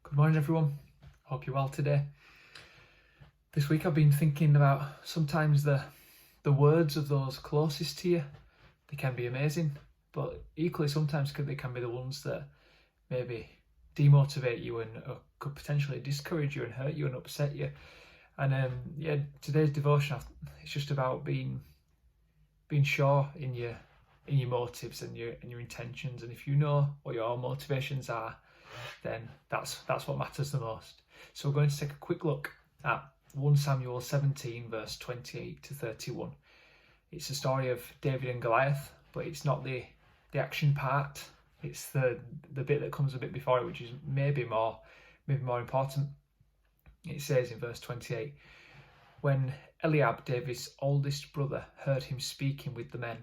Good morning, everyone. Hope you're well today. This week I've been thinking about sometimes the words of those closest to you. They can be amazing, but equally sometimes they can be the ones that maybe demotivate you and could potentially discourage you and hurt you and upset you. And today's devotion, it's just about being sure in your motives and your intentions. And if you know what your motivations are, then that's what matters the most. So we're going to take a quick look at 1 Samuel 17 verse 28 to 31. It's the story of David and Goliath, but it's not the action part. It's the bit that comes a bit before it, which is maybe more important. It says in verse 28, when Eliab, David's oldest brother, heard him speaking with the men,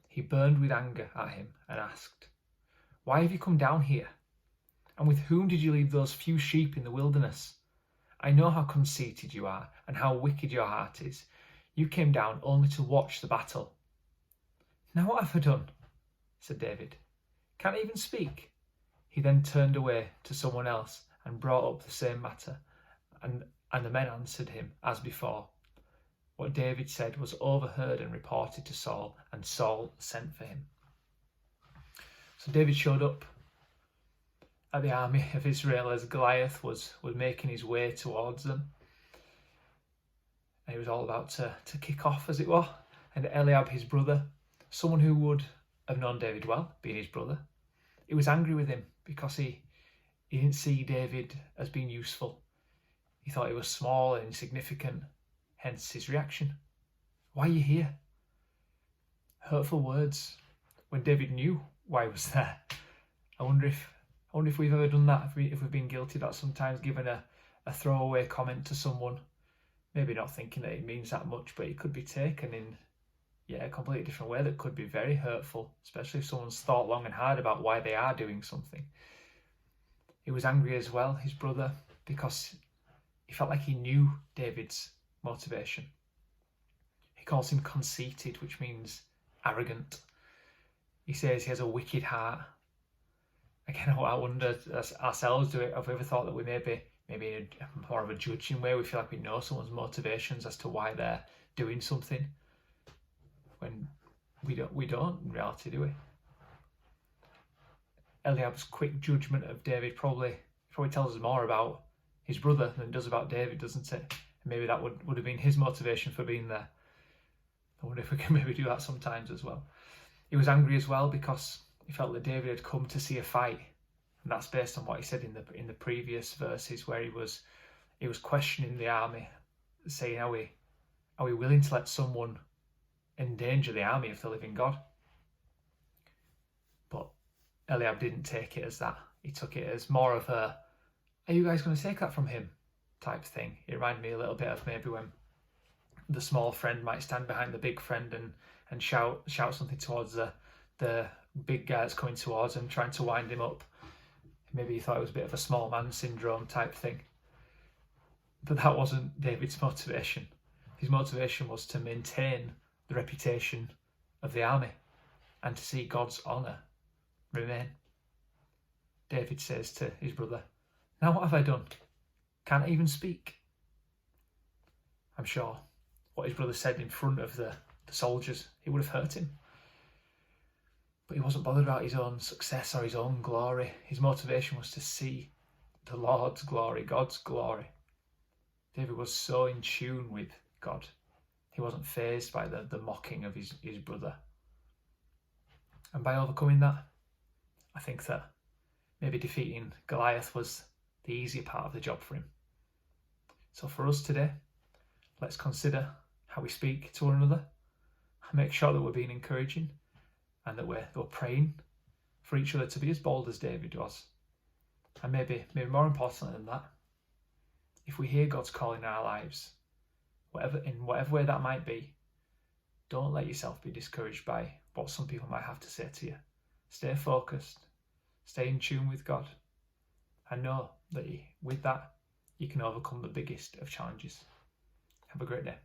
he burned with anger at him and asked, "Why have you come down here? And with whom did you leave those few sheep in the wilderness? I know how conceited you are and how wicked your heart is. You came down only to watch the battle." "Now what have I done?" said David. "Can't I even speak?" He then turned away to someone else and brought up the same matter, and the men answered him as before. What David said was overheard and reported to Saul, and Saul sent for him. So David showed up at the army of Israel as Goliath was making his way towards them. And he was all about to kick off, as it were. And Eliab, his brother, someone who would have known David well, being his brother, he was angry with him because he didn't see David as being useful. He thought he was small and insignificant, hence his reaction. "Why are you here?" Hurtful words when David knew why he was there. I wonder if we've ever done that, if we've been guilty of that sometimes, given a throwaway comment to someone, maybe not thinking that it means that much, but it could be taken in a completely different way that could be very hurtful, especially if someone's thought long and hard about why they are doing something. He was angry as well, his brother, because he felt like he knew David's motivation. He calls him conceited, which means arrogant. He says he has a wicked heart. Again, I wonder, as ourselves, have we ever thought that we maybe in a more of a judging way, we feel like we know someone's motivations as to why they're doing something, when we don't in reality, do we? Eliab's quick judgment of David probably tells us more about his brother than it does about David, doesn't it? And maybe that would have been his motivation for being there. I wonder if we can maybe do that sometimes as well. He was angry as well because he felt that David had come to see a fight, and that's based on what he said in the previous verses, where he was questioning the army, saying, "Are we willing to let someone endanger the army of the living God?" But Eliab didn't take it as that. He took it as more of a, "Are you guys going to take that from him?" type thing. It reminded me a little bit of maybe when the small friend might stand behind the big friend and shout something towards the big guy that's coming towards him, trying to wind him up. Maybe he thought it was a bit of a small man syndrome type thing. But that wasn't David's motivation. His motivation was to maintain the reputation of the army and to see God's honour remain. David says to his brother, "Now what have I done? Can't I even speak?" I'm sure what his brother said in front of the soldiers, it would have hurt him. But he wasn't bothered about his own success or his own glory. His motivation was to see the Lord's glory, God's glory. David was so in tune with God. He wasn't fazed by the mocking of his brother. And by overcoming that, I think that maybe defeating Goliath was the easier part of the job for him. So for us today, let's consider how we speak to one another and make sure that we're being encouraging and that we're praying for each other to be as bold as David was. And maybe more importantly than that, if we hear God's call in our lives, in whatever way that might be, don't let yourself be discouraged by what some people might have to say to you. Stay focused, stay in tune with God, and know that with that, you can overcome the biggest of challenges. Have a great day.